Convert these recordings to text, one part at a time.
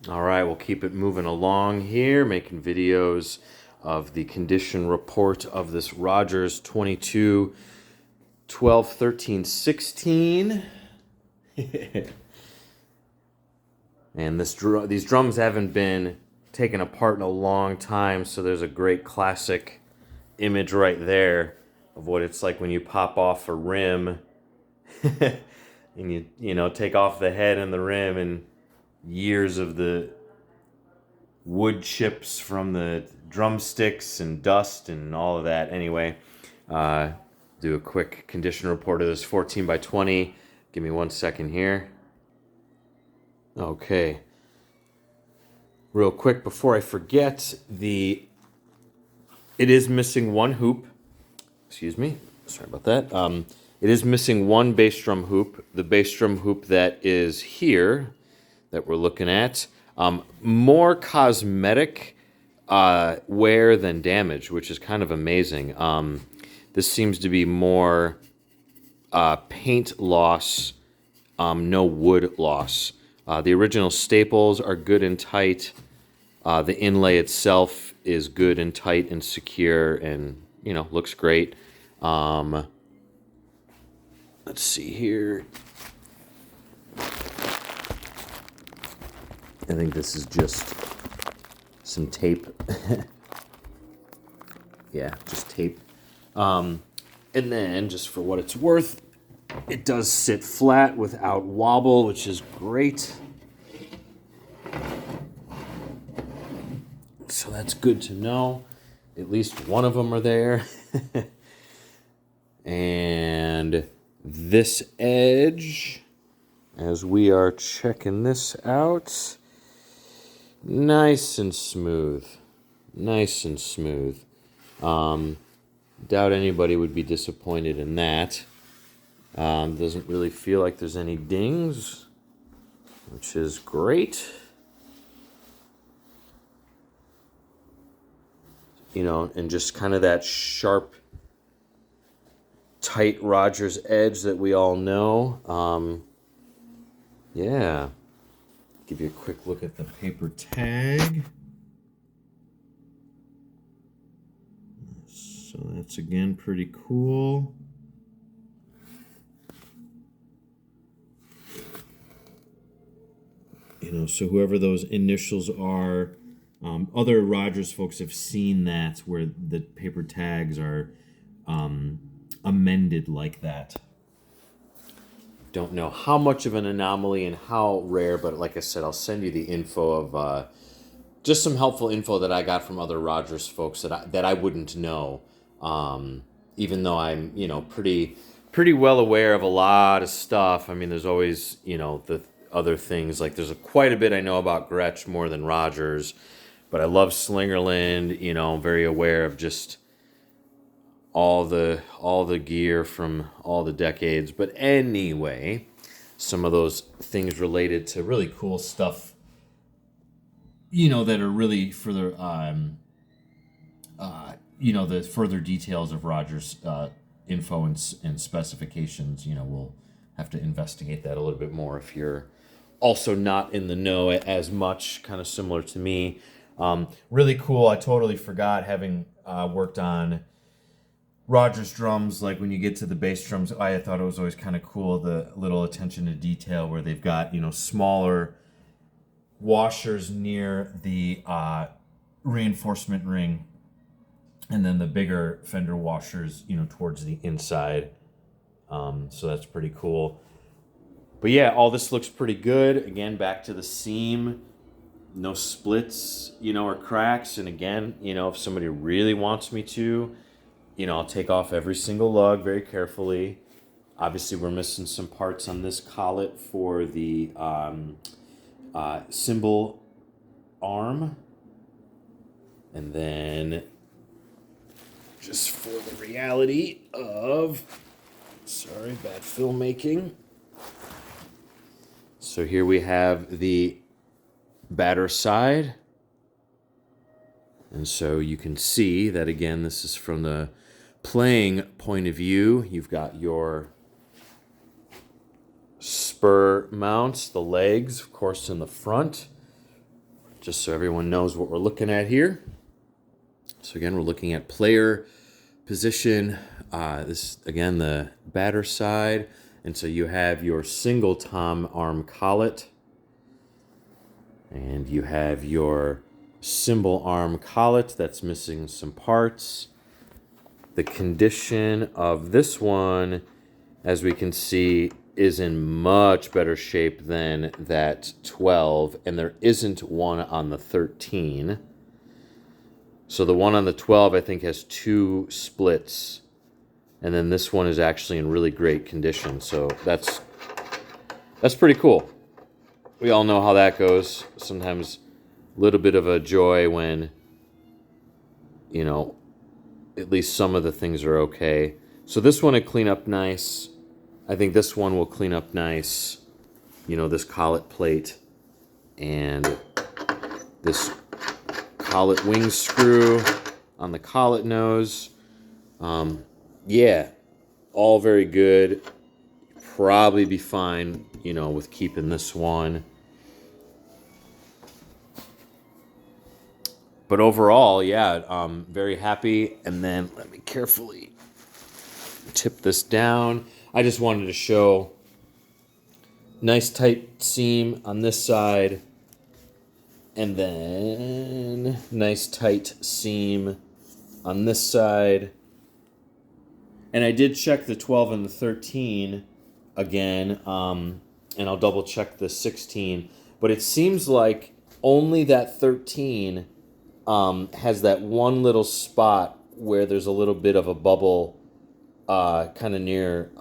All right, we'll keep it moving along here, making videos of the condition report of this Rogers 22 12 13 16. And these drums haven't been taken apart in a long time, so there's a great classic image right there of what it's like when you pop off a rim and you take off the head and the rim, and years of the wood chips from the drumsticks and dust and all of that. Anyway, uh, do a quick condition report of this 14 by 20. Give me 1 second here. Okay. Real quick before I forget, it is missing one hoop. Excuse me. Sorry about that. It is missing one bass drum hoop. The bass drum hoop that is here that we're looking at. More cosmetic wear than damage, which is kind of amazing. This seems to be more paint loss, no wood loss. The original staples are good and tight. The inlay itself is good and tight and secure, and looks great. Let's see here. I think this is just some tape. Yeah, just tape. And then, just for what it's worth, it does sit flat without wobble, which is great. So that's good to know. At least one of them are there. And this edge, as we are checking this out, nice and smooth. Nice and smooth. Doubt anybody would be disappointed in that. Doesn't really feel like there's any dings, which is great. And just kind of that sharp, tight Rogers edge that we all know. Yeah. Give you a quick look at the paper tag. So that's, again, pretty cool. So whoever those initials are, other Rogers folks have seen that where the paper tags are amended like that. Don't know how much of an anomaly and how rare, but like I said, I'll send you the info of just some helpful info that I got from other Rogers folks that I wouldn't know. Even though I'm pretty well aware of a lot of stuff. I mean, there's always the other things, like there's quite a bit I know about Gretsch more than Rogers, but I love Slingerland. I'm very aware of just all the gear from all the decades. But anyway, some of those things related to really cool stuff, that are really for the the further details of Rogers info and specifications. We'll have to investigate that a little bit more if you're also not in the know as much, kind of similar to me. Really cool. I totally forgot, having worked on Rogers drums, like when you get to the bass drums, I thought it was always kind of cool, the little attention to detail where they've got, smaller washers near the reinforcement ring, and then the bigger fender washers, towards the inside. So that's pretty cool. But yeah, all this looks pretty good. Again, back to the seam. No splits, or cracks. And again, if somebody really wants me to, I'll take off every single lug very carefully. Obviously, we're missing some parts on this collet for the cymbal arm. And then, just for the reality of, sorry, bad filmmaking. So here we have the batter side. And so you can see that, again, this is from the playing point of view. You've got your spur mounts, the legs, of course, in the front. just so everyone knows what we're looking at here. So again, we're looking at player position. This again, the batter side. And so you have your single tom arm collet. And you have your cymbal arm collet that's missing some parts. The condition of this one, as we can see, is in much better shape than that 12, and there isn't one on the 13. So the one on the 12, I think, has 2 splits, and then this one is actually in really great condition. So that's pretty cool. We all know how that goes. Sometimes a little bit of a joy when, you know, at least some of the things are okay. So this one will clean up nice. I think this one will clean up nice. You know, this collet plate and this collet wing screw on the collet nose. Yeah, all very good. Probably be fine, you know, with keeping this one. But overall, yeah, very happy. And then let me carefully tip this down. I just wanted to show nice tight seam on this side, and then nice tight seam on this side. And I did check the 12 and the 13 again, and I'll double check the 16. But it seems like only that 13 has that one little spot where there's a little bit of a bubble kind of near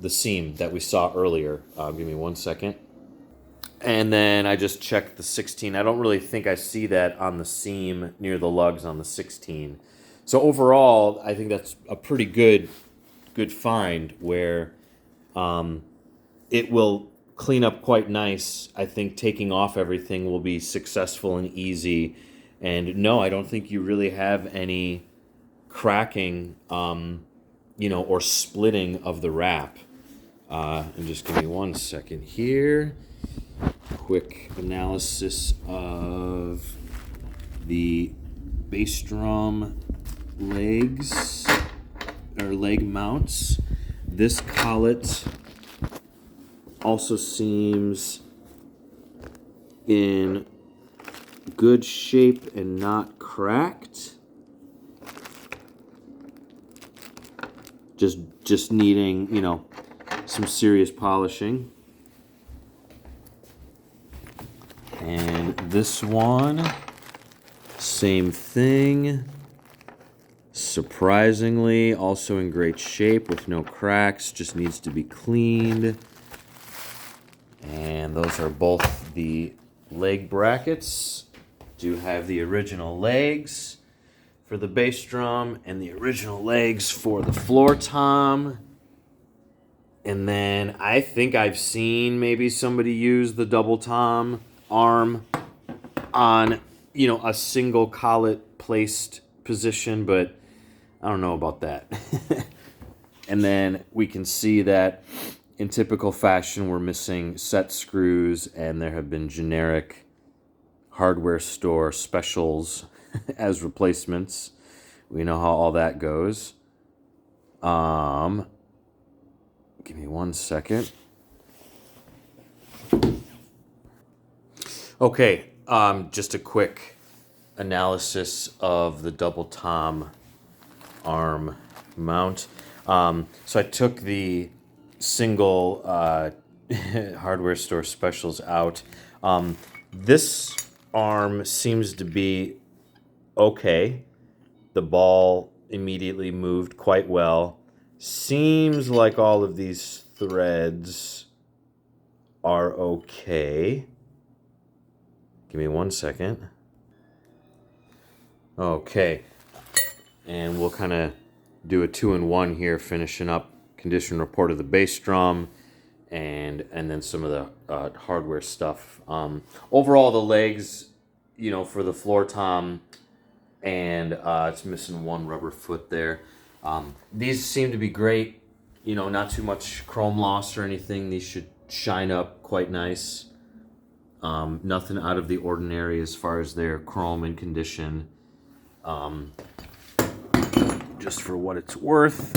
the seam that we saw earlier. Give me 1 second. And then I just checked the 16. I don't really think I see that on the seam near the lugs on the 16. So overall, I think that's a pretty good find where it will clean up quite nice. I think taking off everything will be successful and easy. And no, I don't think you really have any cracking, you know, or splitting of the wrap. And just give me 1 second here. Quick analysis of the bass drum legs, or leg mounts. This collet also seems in good shape and not cracked. Just needing, you know, some serious polishing. And this one, same thing. Surprisingly, also in great shape with no cracks, just needs to be cleaned. And those are both the leg brackets. Do have the original legs for the bass drum and the original legs for the floor tom. And then I think I've seen maybe somebody use the double tom arm on, you know, a single collet placed position, but I don't know about that. And then we can see that in typical fashion, we're missing set screws, and there have been generic hardware store specials as replacements. We know how all that goes. Give me 1 second. Okay, just a quick analysis of the double tom arm mount. So I took the single hardware store specials out. This arm seems to be okay. The ball immediately moved quite well. Seems like all of these threads are okay. Give me 1 second. Okay. And we'll kind of do a 2-in-1 here, finishing up condition report of the bass drum and then some of the hardware stuff. Overall, the legs, you know, for the floor tom, and it's missing one rubber foot there. These seem to be great. You know, not too much chrome loss or anything. These should shine up quite nice. Nothing out of the ordinary as far as their chrome and condition. Just for what it's worth.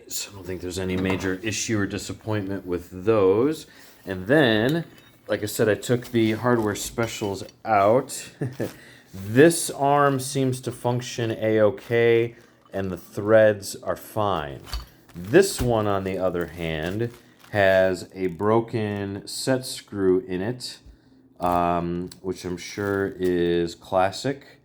So I don't think there's any major issue or disappointment with those. And then, like I said, I took the hardware specials out. This arm seems to function a-okay, and the threads are fine. This one, on the other hand, has a broken set screw in it, which I'm sure is classic.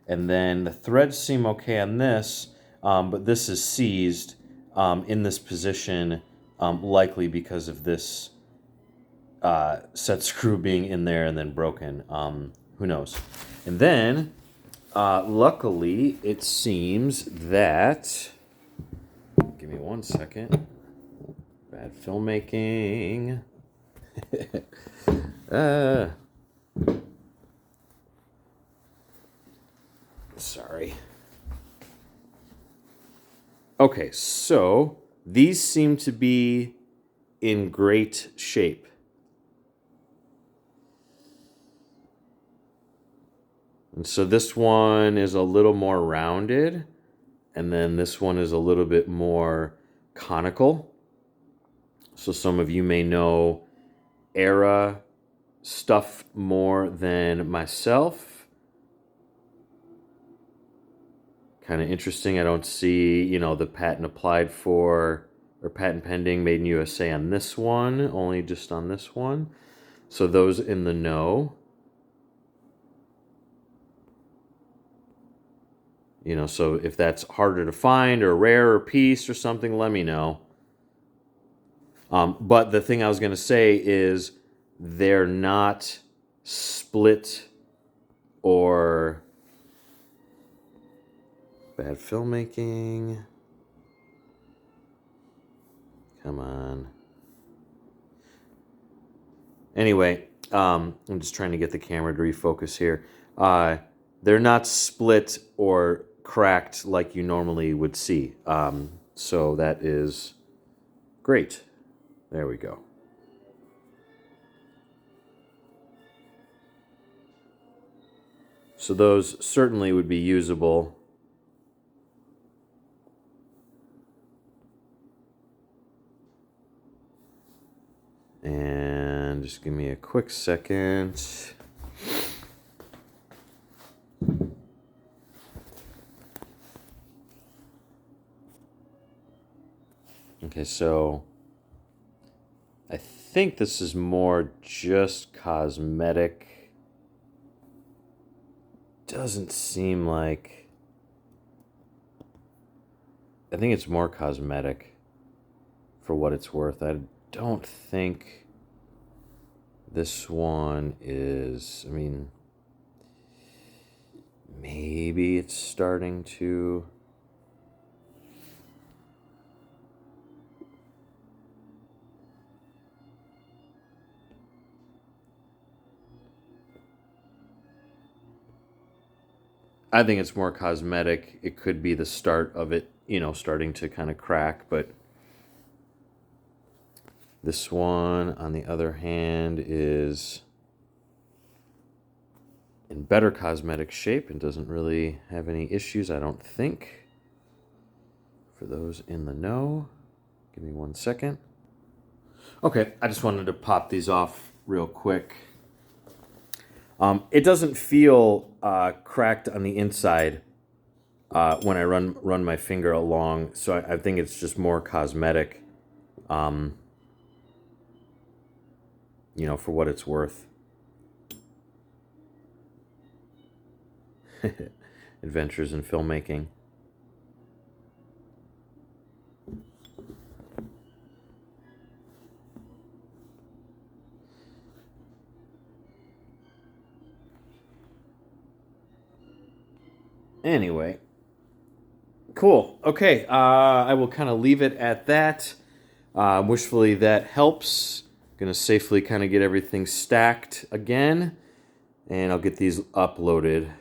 And then the threads seem okay on this, but this is seized in this position, likely because of this set screw being in there and then broken. Who knows? And then, luckily, it seems that... Give me 1 second. Bad filmmaking. Sorry. Okay, so these seem to be in great shape. And so this one is a little more rounded, and then this one is a little bit more conical. So some of you may know Era stuff more than myself. Kind of interesting. I don't see, the patent applied for or patent pending made in USA on this one, only just on this one. So those in the know. So if that's harder to find or a rarer piece or something, let me know. But the thing I was going to say is they're not split or bad filmmaking. Come on. Anyway, I'm just trying to get the camera to refocus here. They're not split or cracked like you normally would see. So that is great. There we go. So those certainly would be usable. And just give me a quick second. Okay, so I think this is more just cosmetic. Doesn't seem like... I think it's more cosmetic for what it's worth. I don't think this one is... maybe it's starting to... I think it's more cosmetic. It could be the start of it, starting to kind of crack, but this one, on the other hand, is in better cosmetic shape and doesn't really have any issues, I don't think. For those in the know, give me 1 second. Okay, I just wanted to pop these off real quick. It doesn't feel cracked on the inside when I run my finger along, so I think it's just more cosmetic, for what it's worth. Adventures in filmmaking. Anyway, cool. Okay, I will kind of leave it at that. Wishfully that helps. Gonna safely kind of get everything stacked again, and I'll get these uploaded.